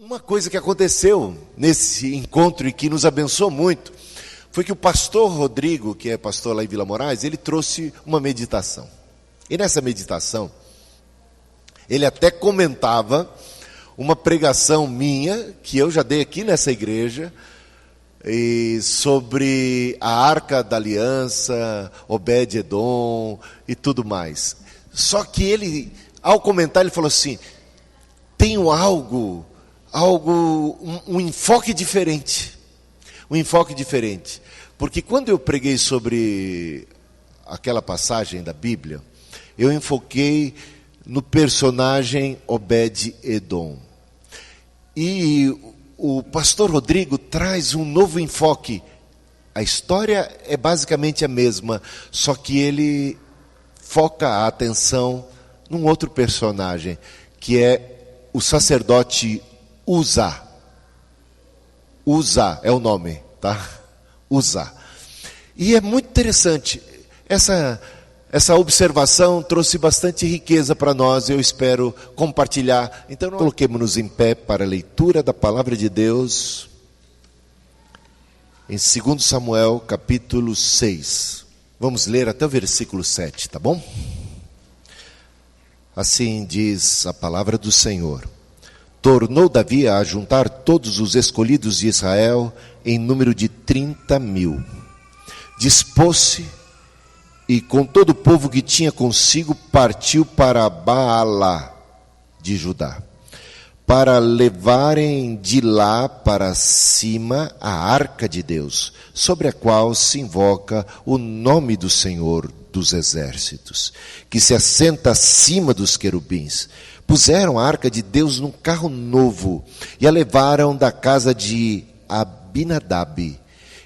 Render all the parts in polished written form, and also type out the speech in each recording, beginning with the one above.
Uma coisa que aconteceu nesse encontro e que nos abençoou muito foi que o pastor Rodrigo, que é pastor lá em Vila Moraes, ele trouxe uma meditação. E nessa meditação, ele até comentava uma pregação minha, que eu já dei aqui nessa igreja, sobre a Arca da Aliança, Obed-Edom e tudo mais. Só que ele, ao comentar, ele falou assim, tenho um enfoque diferente. Um enfoque diferente. Porque quando eu preguei sobre aquela passagem da Bíblia, eu enfoquei no personagem Obed-Edom. E o pastor Rodrigo traz um novo enfoque. A história é basicamente a mesma, só que ele foca a atenção num outro personagem, que é o sacerdote Uzá. Uzá é o nome, tá? Uzá. E é muito interessante. Essa observação trouxe bastante riqueza para nós, eu espero compartilhar. Então, coloquemos-nos em pé para a leitura da palavra de Deus, em 2 Samuel, capítulo 6. Vamos ler até o versículo 7, tá bom? Assim diz a palavra do Senhor. Tornou Davi a juntar todos os escolhidos de Israel em número de 30.000. Dispôs-se e com todo o povo que tinha consigo partiu para Baalá de Judá, para levarem de lá para cima a arca de Deus, sobre a qual se invoca o nome do Senhor dos exércitos, que se assenta acima dos querubins. Puseram a arca de Deus num carro novo e a levaram da casa de Abinadab,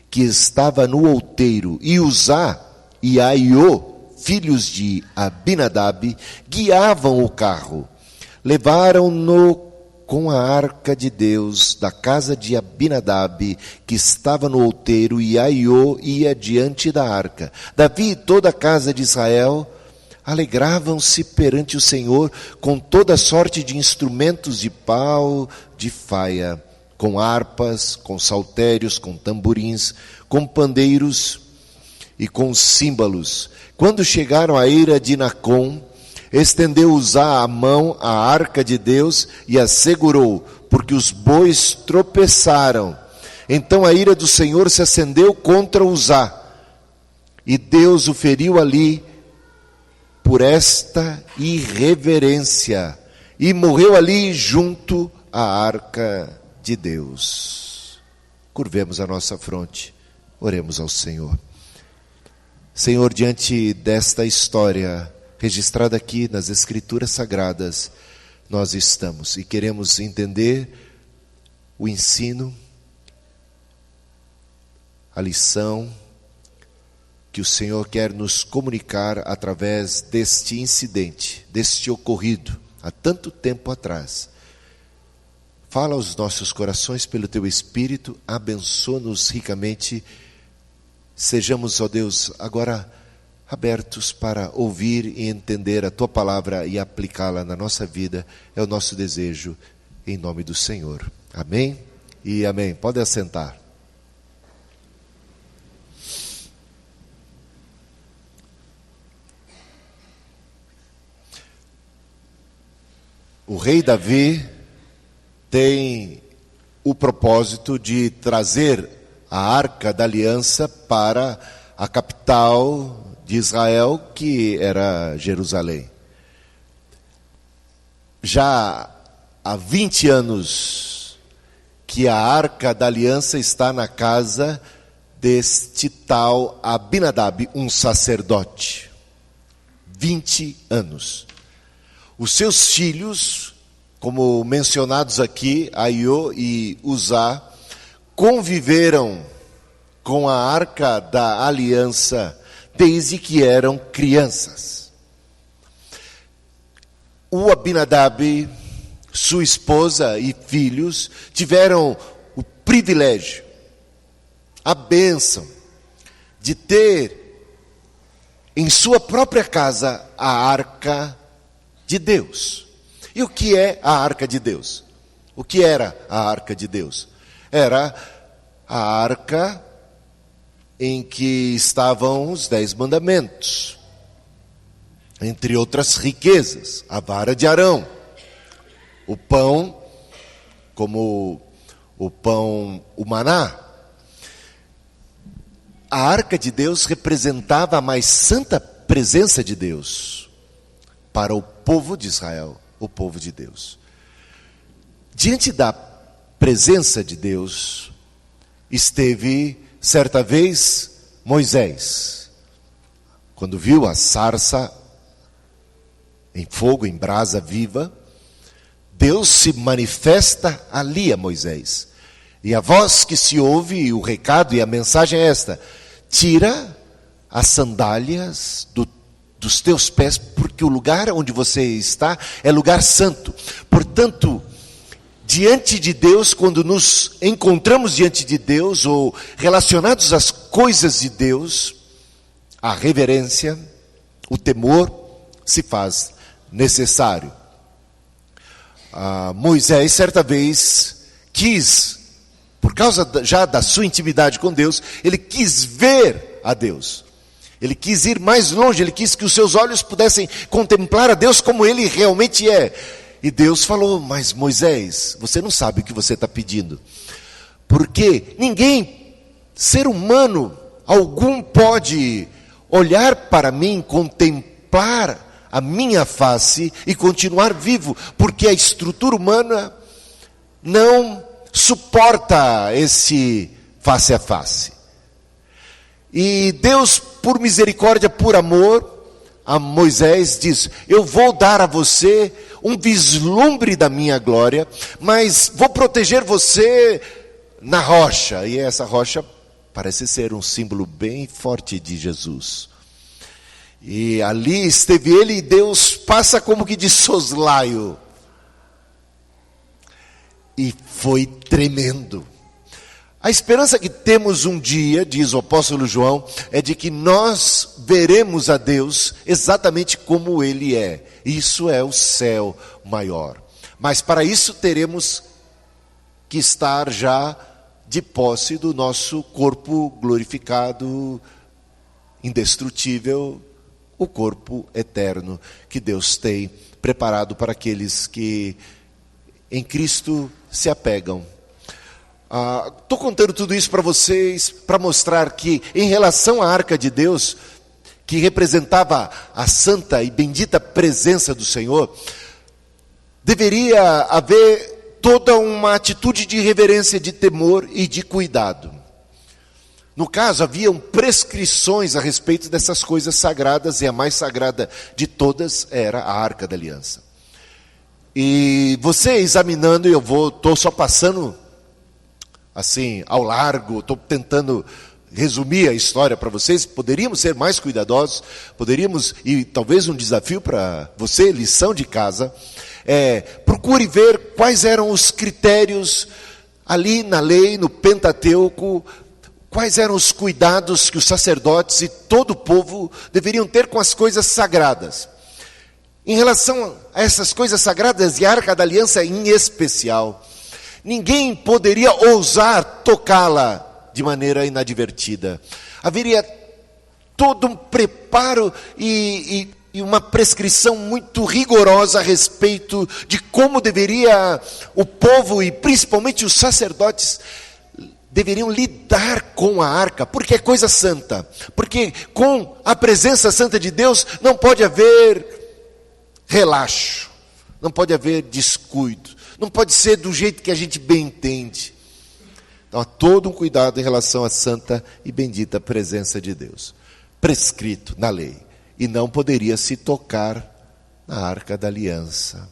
que estava no outeiro, e Uzá e Aiô, filhos de Abinadab, guiavam o carro. Levaram-no com a arca de Deus da casa de Abinadab, que estava no outeiro, e Aiô ia diante da arca. Davi e toda a casa de Israel alegravam-se perante o Senhor com toda sorte de instrumentos de pau, de faia, com harpas, com saltérios, com tamborins, com pandeiros e com símbolos. Quando chegaram à eira de Nacon, estendeu Uzá a mão à arca de Deus e a segurou, porque os bois tropeçaram. Então a ira do Senhor se acendeu contra Uzá, e Deus o feriu ali por esta irreverência, e morreu ali junto à arca de Deus. Curvemos a nossa fronte, oremos ao Senhor. Senhor, diante desta história registrada aqui nas Escrituras Sagradas, nós estamos e queremos entender o ensino, a lição que o Senhor quer nos comunicar através deste incidente, deste ocorrido há tanto tempo atrás. Fala aos nossos corações pelo Teu Espírito, abençoa-nos ricamente. Sejamos, ó Deus, agora abertos para ouvir e entender a Tua palavra e aplicá-la na nossa vida. É o nosso desejo, em nome do Senhor. Amém e amém. Pode assentar. O rei Davi tem o propósito de trazer a Arca da Aliança para a capital de Israel, que era Jerusalém. Já há 20 anos que a Arca da Aliança está na casa deste tal Abinadab, um sacerdote. 20 anos. Os seus filhos, como mencionados aqui, Aiô e Uzá, conviveram com a Arca da Aliança desde que eram crianças. O Abinadab, sua esposa e filhos tiveram o privilégio, a bênção de ter em sua própria casa a Arca de Deus. E o que é a Arca de Deus? O que era a arca de Deus? Era a arca em que estavam os 10 mandamentos, entre outras riquezas, a vara de Arão, o pão, como o pão, o maná. A arca de Deus representava a mais santa presença de Deus para o povo de Israel, o povo de Deus. Diante da presença de Deus, esteve certa vez Moisés, quando viu a sarça em fogo, em brasa viva, Deus se manifesta ali a Moisés. E a voz que se ouve, o recado e a mensagem é esta: tira as sandálias dos teus pés, porque o lugar onde você está é lugar santo. Portanto, diante de Deus, quando nos encontramos diante de Deus, ou relacionados às coisas de Deus, a reverência, o temor se faz necessário. Moisés, certa vez, quis, por causa já da sua intimidade com Deus, ele quis ver a Deus. Ele quis ir mais longe, ele quis que os seus olhos pudessem contemplar a Deus como ele realmente é. E Deus falou: mas Moisés, você não sabe o que você está pedindo. Porque ninguém, ser humano algum, pode olhar para mim, contemplar a minha face e continuar vivo, porque a estrutura humana não suporta esse face a face. E Deus, por misericórdia, por amor, a Moisés diz: eu vou dar a você um vislumbre da minha glória, mas vou proteger você na rocha. E essa rocha parece ser um símbolo bem forte de Jesus. E ali esteve ele, e Deus passa como que de soslaio. E foi tremendo. A esperança que temos um dia, diz o apóstolo João, é de que nós veremos a Deus exatamente como Ele é. Isso é o céu maior. Mas para isso teremos que estar já de posse do nosso corpo glorificado, indestrutível, o corpo eterno que Deus tem preparado para aqueles que em Cristo se apegam. Estou contando tudo isso para vocês, para mostrar que em relação à arca de Deus, que representava a santa e bendita presença do Senhor, deveria haver toda uma atitude de reverência, de temor e de cuidado. No caso, haviam prescrições a respeito dessas coisas sagradas, e a mais sagrada de todas era a Arca da Aliança. E você examinando, estou só passando assim ao largo, estou tentando resumir a história para vocês. Poderíamos ser mais cuidadosos, e talvez um desafio para você, lição de casa, procure ver quais eram os critérios ali na lei, no Pentateuco, quais eram os cuidados que os sacerdotes e todo o povo deveriam ter com as coisas sagradas. Em relação a essas coisas sagradas e a Arca da Aliança em especial, ninguém poderia ousar tocá-la de maneira inadvertida. Haveria todo um preparo e uma prescrição muito rigorosa a respeito de como deveria o povo e principalmente os sacerdotes deveriam lidar com a arca, porque é coisa santa, porque com a presença santa de Deus não pode haver relaxo, não pode haver descuido, não pode ser do jeito que a gente bem entende. Então há todo um cuidado em relação à santa e bendita presença de Deus, prescrito na lei, e não poderia se tocar na Arca da Aliança.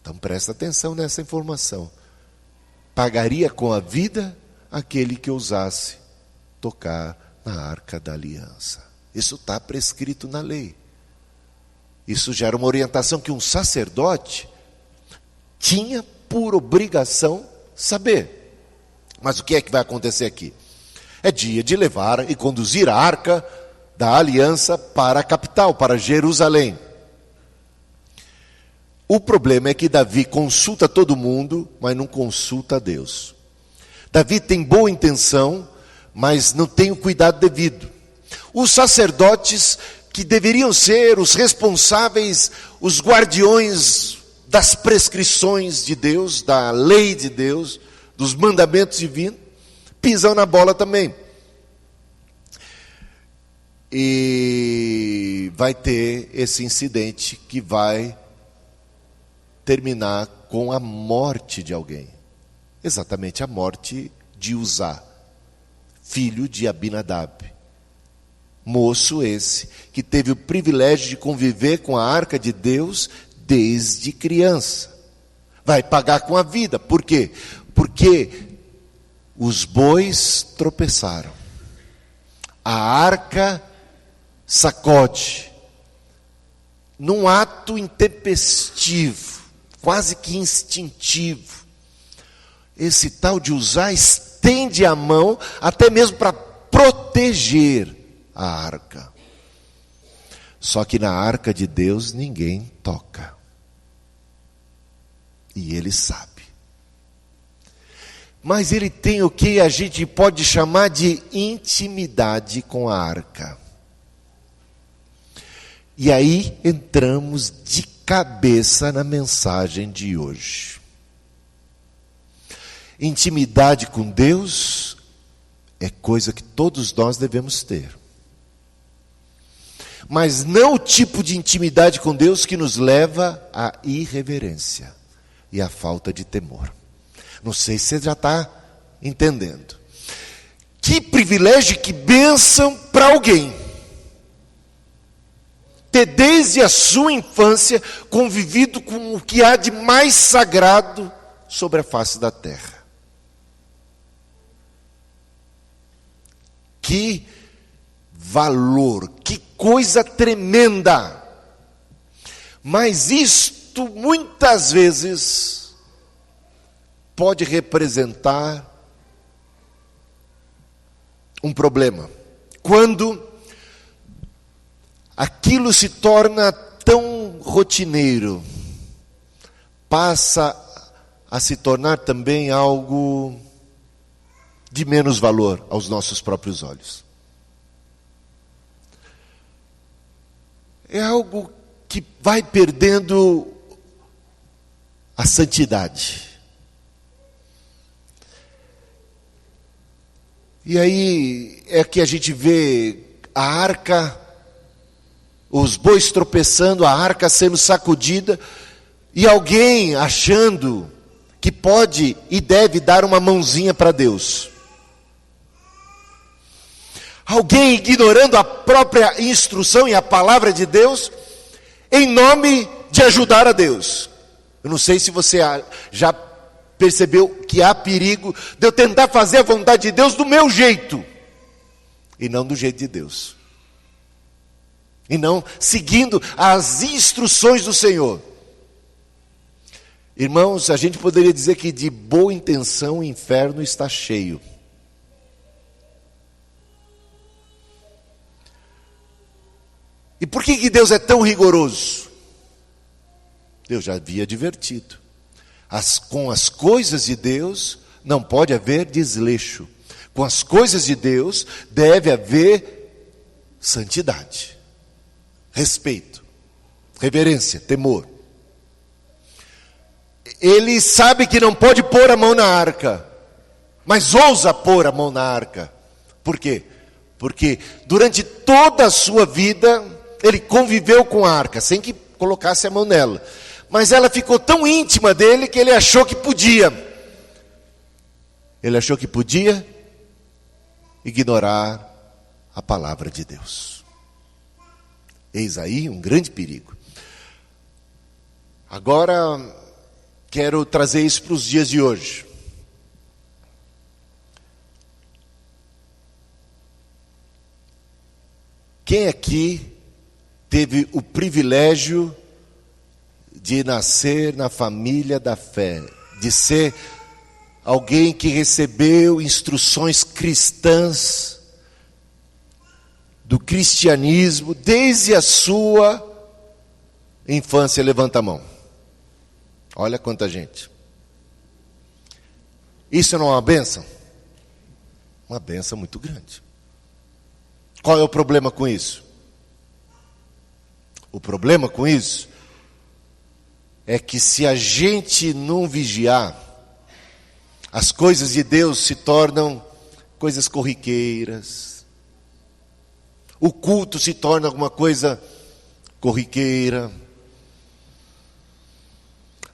Então presta atenção nessa informação. Pagaria com a vida aquele que ousasse tocar na Arca da Aliança. Isso está prescrito na lei. Isso gera uma orientação que um sacerdote tinha por obrigação saber. Mas o que é que vai acontecer aqui? É dia de levar e conduzir a Arca da Aliança para a capital, para Jerusalém. O problema é que Davi consulta todo mundo, mas não consulta a Deus. Davi tem boa intenção, mas não tem o cuidado devido. Os sacerdotes, que deveriam ser os responsáveis, os guardiões das prescrições de Deus, da lei de Deus, dos mandamentos divinos, pisam na bola também. E vai ter esse incidente que vai terminar com a morte de alguém. Exatamente a morte de Uzá, filho de Abinadab. Moço esse, que teve o privilégio de conviver com a arca de Deus desde criança. Vai pagar com a vida. Por quê? Porque os bois tropeçaram. A arca sacode. Num ato intempestivo, quase que instintivo. Esse tal de Uzá estende a mão até mesmo para proteger a arca. Só que na arca de Deus ninguém toca. E ele sabe. Mas ele tem o que a gente pode chamar de intimidade com a arca. E aí entramos de cabeça na mensagem de hoje. Intimidade com Deus é coisa que todos nós devemos ter. Mas não o tipo de intimidade com Deus que nos leva à irreverência e à falta de temor. Não sei se você já está entendendo. Que privilégio, que bênção para alguém ter desde a sua infância convivido com o que há de mais sagrado sobre a face da terra. Que valor, que coisa tremenda. Mas isto muitas vezes pode representar um problema. Quando aquilo se torna tão rotineiro, passa a se tornar também algo de menos valor aos nossos próprios olhos. É algo que vai perdendo a santidade. E aí é que a gente vê a arca, os bois tropeçando, a arca sendo sacudida, e alguém achando que pode e deve dar uma mãozinha para Deus. Alguém ignorando a própria instrução e a palavra de Deus, em nome de ajudar a Deus. Eu não sei se você já percebeu que há perigo de eu tentar fazer a vontade de Deus do meu jeito, e não do jeito de Deus. E não seguindo as instruções do Senhor. Irmãos, a gente poderia dizer que de boa intenção o inferno está cheio. E por que Deus é tão rigoroso? Deus já havia advertido. Com as coisas de Deus não pode haver desleixo. Com as coisas de Deus deve haver santidade, respeito, reverência, temor. Ele sabe que não pode pôr a mão na arca, mas ousa pôr a mão na arca. Por quê? Porque durante toda a sua vida ele conviveu com a arca, sem que colocasse a mão nela. Mas ela ficou tão íntima dele que ele achou que podia. Ele achou que podia ignorar a palavra de Deus. Eis aí um grande perigo. Agora, quero trazer isso para os dias de hoje. Quem aqui teve o privilégio de nascer na família da fé, de ser alguém que recebeu instruções cristãs do cristianismo desde a sua infância? Levanta a mão. Olha quanta gente. Isso não é uma bênção? Uma bênção muito grande. Qual é o problema com isso? O problema com isso é que se a gente não vigiar, as coisas de Deus se tornam coisas corriqueiras. O culto se torna alguma coisa corriqueira.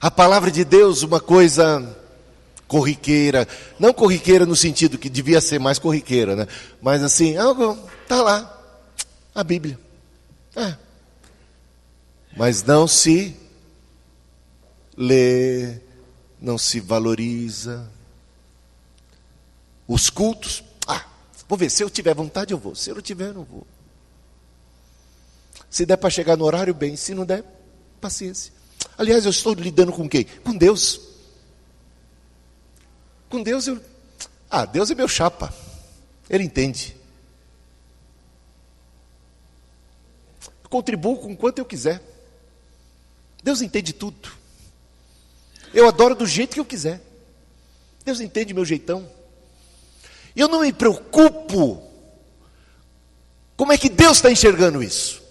A palavra de Deus uma coisa corriqueira. Não corriqueira no sentido que devia ser mais corriqueira, né? Mas assim, está lá, a Bíblia. Mas não se lê, não se valoriza. Os cultos, vou ver, se eu tiver vontade eu vou, se eu não tiver eu não vou. Se der para chegar no horário, bem, se não der, paciência. Aliás, eu estou lidando com quem? Com Deus. Com Deus Deus é meu chapa, Ele entende. Eu contribuo com quanto eu quiser. Deus entende tudo. Eu adoro do jeito que eu quiser. Deus entende meu jeitão. Eu não me preocupo como é que Deus está enxergando isso.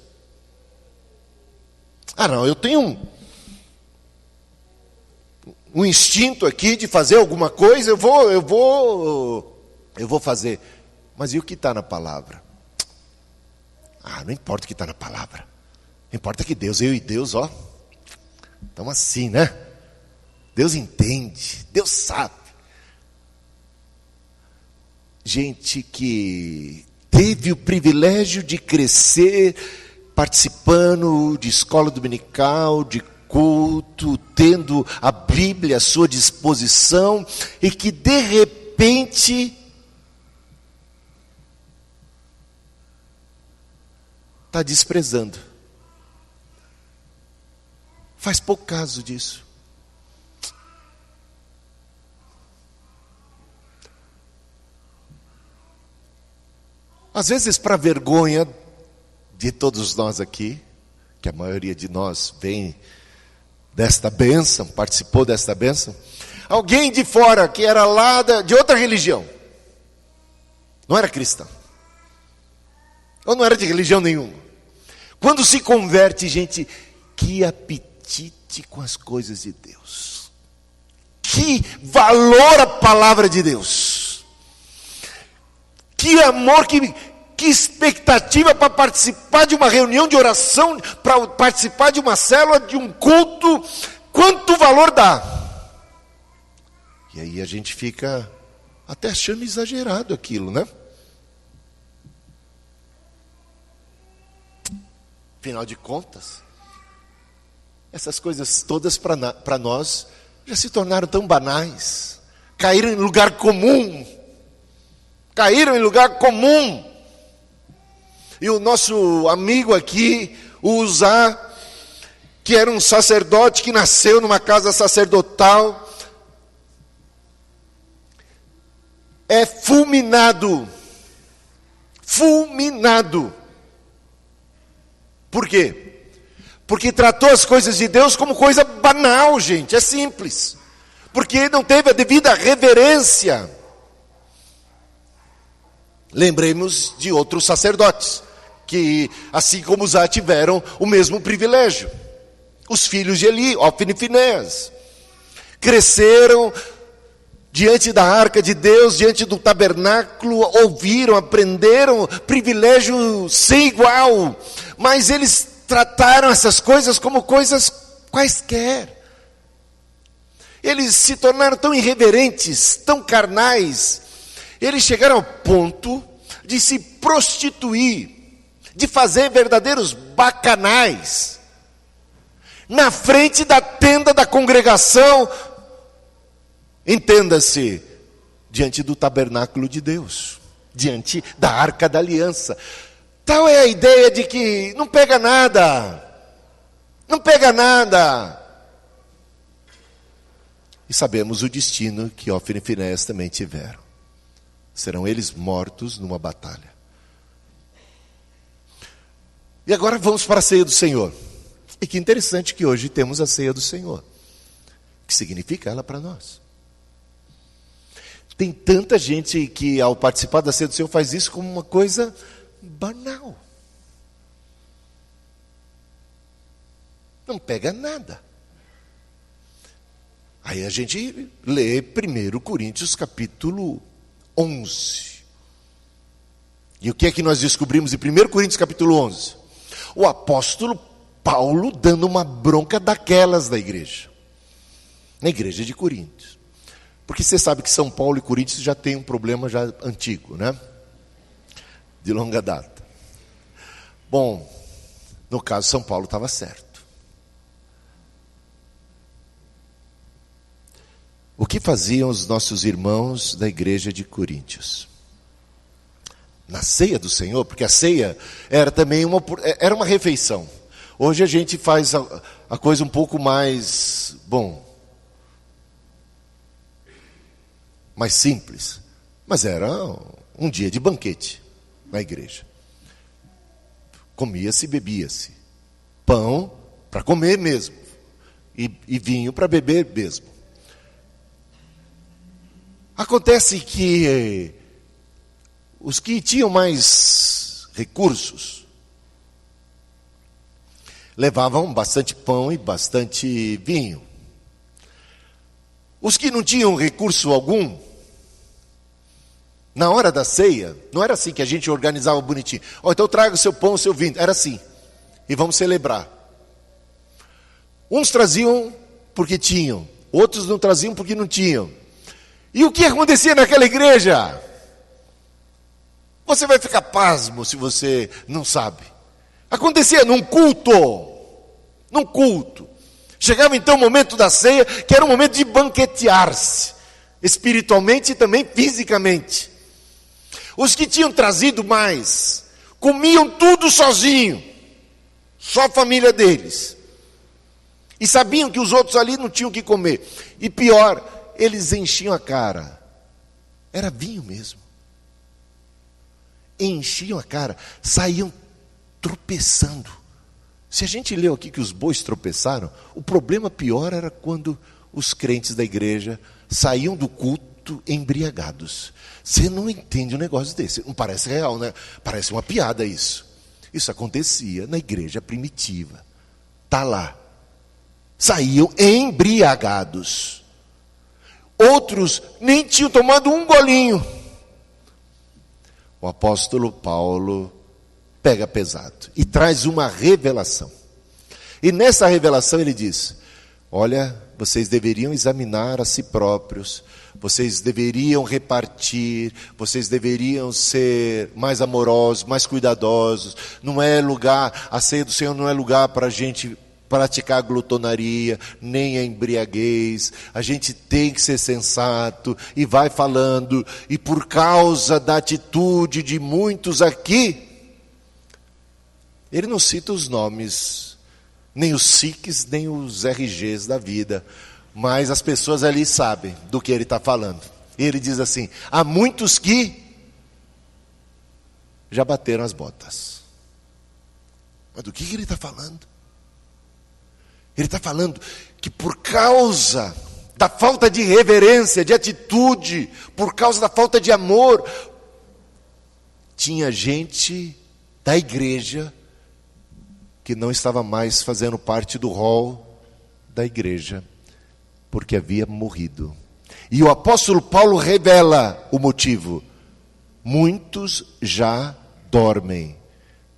Não, eu tenho um instinto aqui de fazer alguma coisa, eu vou fazer. Mas e o que está na palavra? Não importa o que está na palavra. Importa que Deus, eu e Deus, estamos assim, né? Deus entende, Deus sabe. Gente que teve o privilégio de crescer participando de escola dominical, de culto, tendo a Bíblia à sua disposição, e que de repente está desprezando. Faz pouco caso disso. Às vezes, para vergonha de todos nós aqui, que a maioria de nós vem desta bênção, participou desta bênção, alguém de fora que era lá de outra religião, não era cristão, ou não era de religião nenhuma, quando se converte, gente, que apetite com as coisas de Deus, que valor a palavra de Deus, que amor, que expectativa para participar de uma reunião de oração, para participar de uma célula, de um culto, quanto valor dá. E aí a gente fica até achando exagerado aquilo, né? Afinal de contas, essas coisas todas para nós já se tornaram tão banais, caíram em lugar comum. E o nosso amigo aqui, o Uzá, que era um sacerdote que nasceu numa casa sacerdotal, é fulminado. Por quê? Porque tratou as coisas de Deus como coisa banal, gente, é simples. Porque não teve a devida reverência. Lembremos de outros sacerdotes, que assim como Uzá tiveram o mesmo privilégio. Os filhos de Eli, Ofni e Finéias, cresceram diante da arca de Deus, diante do tabernáculo, ouviram, aprenderam, privilégio sem igual, mas eles trataram essas coisas como coisas quaisquer. Eles se tornaram tão irreverentes, tão carnais. Eles chegaram ao ponto de se prostituir, de fazer verdadeiros bacanais, na frente da tenda da congregação, entenda-se, diante do tabernáculo de Deus, diante da arca da aliança. Tal é a ideia de que não pega nada. E sabemos o destino que Ofni e Finéias também tiveram. Serão eles mortos numa batalha. E agora vamos para a ceia do Senhor. E que interessante que hoje temos a ceia do Senhor. que significa ela para nós. Tem tanta gente que, ao participar da ceia do Senhor, faz isso como uma coisa banal. Não pega nada. Aí a gente lê 1 Coríntios capítulo 11. E o que é que nós descobrimos em 1 Coríntios capítulo 11? O apóstolo Paulo dando uma bronca daquelas da igreja. Na igreja de Coríntios. Porque você sabe que São Paulo e Coríntios já tem um problema já antigo, né? De longa data. Bom, no caso São Paulo estava certo. O que faziam os nossos irmãos da igreja de Coríntios? Na ceia do Senhor, porque a ceia era também era uma refeição. Hoje a gente faz a coisa um pouco mais, mais simples. Mas era um dia de banquete na igreja. Comia-se e bebia-se. Pão para comer mesmo. E vinho para beber mesmo. Acontece que os que tinham mais recursos levavam bastante pão e bastante vinho. Os que não tinham recurso algum, na hora da ceia, não era assim que a gente organizava bonitinho. Então traga o seu pão, o seu vinho. Era assim. E vamos celebrar. Uns traziam porque tinham, outros não traziam porque não tinham. E o que acontecia naquela igreja? Você vai ficar pasmo se você não sabe. Acontecia num culto. Num culto. Chegava então o momento da ceia, que era um momento de banquetear-se. Espiritualmente e também fisicamente. Os que tinham trazido mais, comiam tudo sozinho. Só a família deles. E sabiam que os outros ali não tinham o que comer. E pior, eles enchiam a cara. Era vinho mesmo. Enchiam a cara, saíam tropeçando. Se a gente leu aqui que os bois tropeçaram, o problema pior era quando os crentes da igreja saíam do culto embriagados. Você não entende um negócio desse. Não parece real, né? Parece uma piada isso. Isso acontecia na igreja primitiva. Está lá. Saíam embriagados. Outros nem tinham tomado um golinho. O apóstolo Paulo pega pesado e traz uma revelação. E nessa revelação ele diz: olha, vocês deveriam examinar a si próprios, vocês deveriam repartir, vocês deveriam ser mais amorosos, mais cuidadosos. Não é lugar, a ceia do Senhor não é lugar para a gente praticar a glutonaria, nem a embriaguez. A gente tem que ser sensato. E vai falando, e por causa da atitude de muitos aqui, ele não cita os nomes, nem os SICs, nem os RGs da vida, mas as pessoas ali sabem do que ele está falando. E ele diz assim: há muitos que já bateram as botas. Mas do que ele está falando? Ele está falando que por causa da falta de reverência, de atitude, por causa da falta de amor, tinha gente da igreja que não estava mais fazendo parte do rol da igreja, porque havia morrido. E o apóstolo Paulo revela o motivo. Muitos já dormem,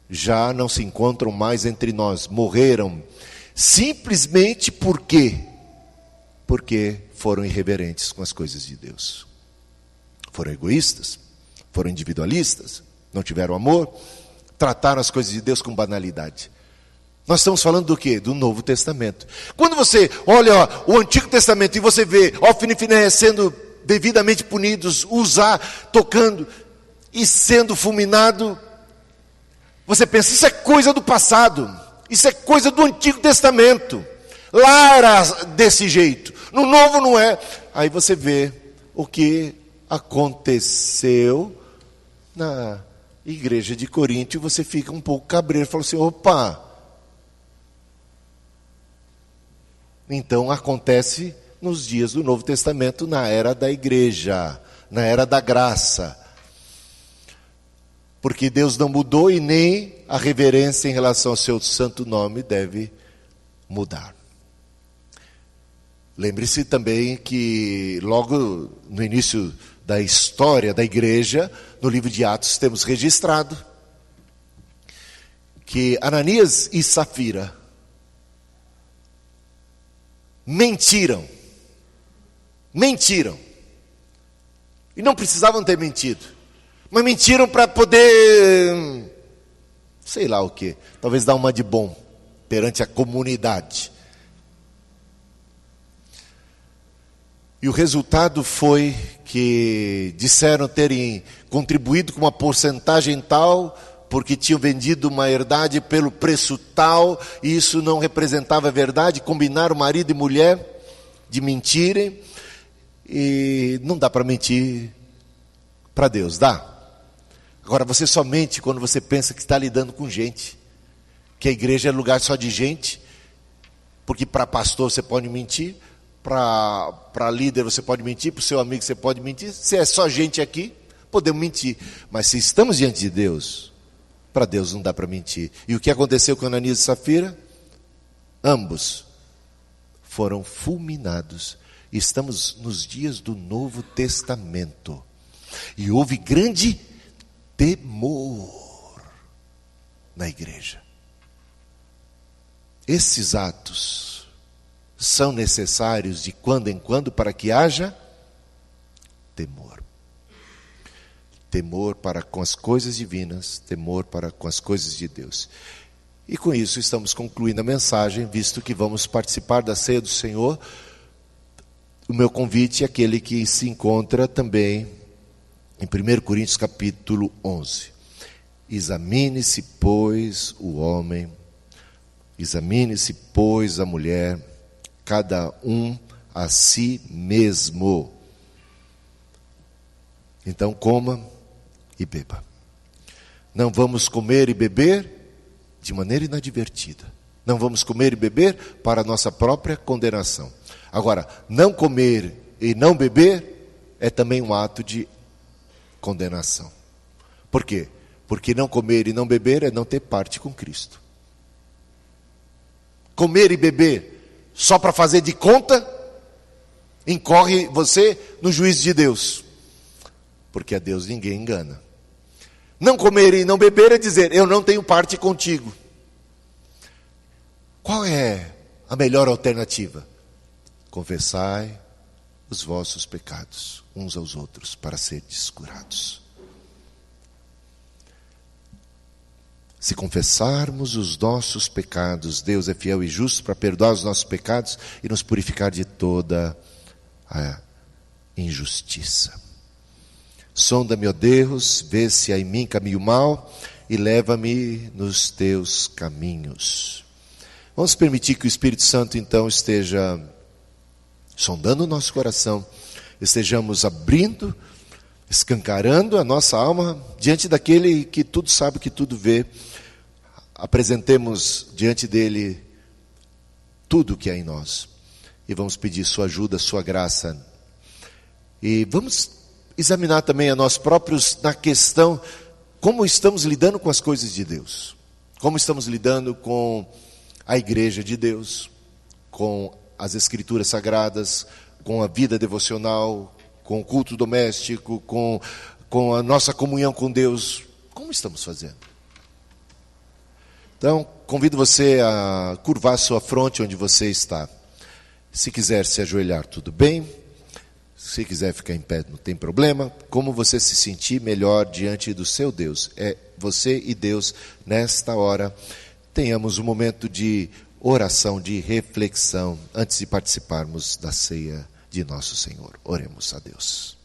já não se encontram mais entre nós, morreram. Simplesmente por quê? Porque foram irreverentes com as coisas de Deus. Foram egoístas, foram individualistas, não tiveram amor, trataram as coisas de Deus com banalidade. Nós estamos falando do quê? Do Novo Testamento. Quando você olha o Antigo Testamento e você vê Ofni e Finéias sendo devidamente punidos, Uzá tocando e sendo fulminado, você pensa, isso é coisa do passado. Isso é coisa do Antigo Testamento. Lá era desse jeito. No Novo não é. Aí você vê o que aconteceu na igreja de Corinto e você fica um pouco cabreiro. Fala assim, opa. Então acontece nos dias do Novo Testamento, na era da igreja, na era da graça. Porque Deus não mudou e nem a reverência em relação ao seu santo nome deve mudar. Lembre-se também que logo no início da história da igreja, no livro de Atos, temos registrado que Ananias e Safira mentiram. E não precisavam ter mentido. Mas mentiram para poder, sei lá o quê, talvez dar uma de bom perante a comunidade. E o resultado foi que disseram terem contribuído com uma porcentagem tal, porque tinham vendido uma herdade pelo preço tal, e isso não representava a verdade, combinaram marido e mulher de mentirem, e não dá para mentir para Deus, dá? Agora você só mente quando você pensa que está lidando com gente, que a igreja é lugar só de gente, porque para pastor você pode mentir, para líder você pode mentir, para o seu amigo você pode mentir, se é só gente aqui, podemos mentir, mas se estamos diante de Deus, para Deus não dá para mentir. E o que aconteceu com Ananias e Safira? Ambos foram fulminados. Estamos nos dias do Novo Testamento, e houve grande temor na igreja. Esses atos são necessários de quando em quando para que haja temor. Temor para com as coisas divinas, temor para com as coisas de Deus. E com isso estamos concluindo a mensagem, visto que vamos participar da ceia do Senhor. O meu convite é aquele que se encontra também em 1 Coríntios capítulo 11. Examine-se, pois, o homem, examine-se, pois, a mulher, cada um a si mesmo. Então coma e beba. Não vamos comer e beber de maneira inadvertida. Não vamos comer e beber para a nossa própria condenação. Agora, não comer e não beber é também um ato de condenação. Por quê? Porque não comer e não beber é não ter parte com Cristo. Comer e beber só para fazer de conta, incorre você no juízo de Deus. Porque a Deus ninguém engana. Não comer e não beber é dizer, eu não tenho parte contigo. Qual é a melhor alternativa? Confessai os vossos pecados uns aos outros para serdes curados. Se confessarmos os nossos pecados, Deus é fiel e justo para perdoar os nossos pecados e nos purificar de toda a injustiça. Sonda-me, ó Deus, vê se há em mim caminho mau e leva-me nos teus caminhos. Vamos permitir que o Espírito Santo então esteja sondando o nosso coração, estejamos abrindo, escancarando a nossa alma diante daquele que tudo sabe, que tudo vê. Apresentemos diante dele tudo o que há em nós e vamos pedir sua ajuda, sua graça. E vamos examinar também a nós próprios na questão como estamos lidando com as coisas de Deus, como estamos lidando com a igreja de Deus, com as escrituras sagradas, com a vida devocional, com o culto doméstico, com a nossa comunhão com Deus. Como estamos fazendo? Então, convido você a curvar sua fronte onde você está. Se quiser se ajoelhar, tudo bem. Se quiser ficar em pé, não tem problema. Como você se sentir melhor diante do seu Deus. É você e Deus nesta hora. Tenhamos um momento de oração, de reflexão, antes de participarmos da ceia de nosso Senhor. Oremos a Deus.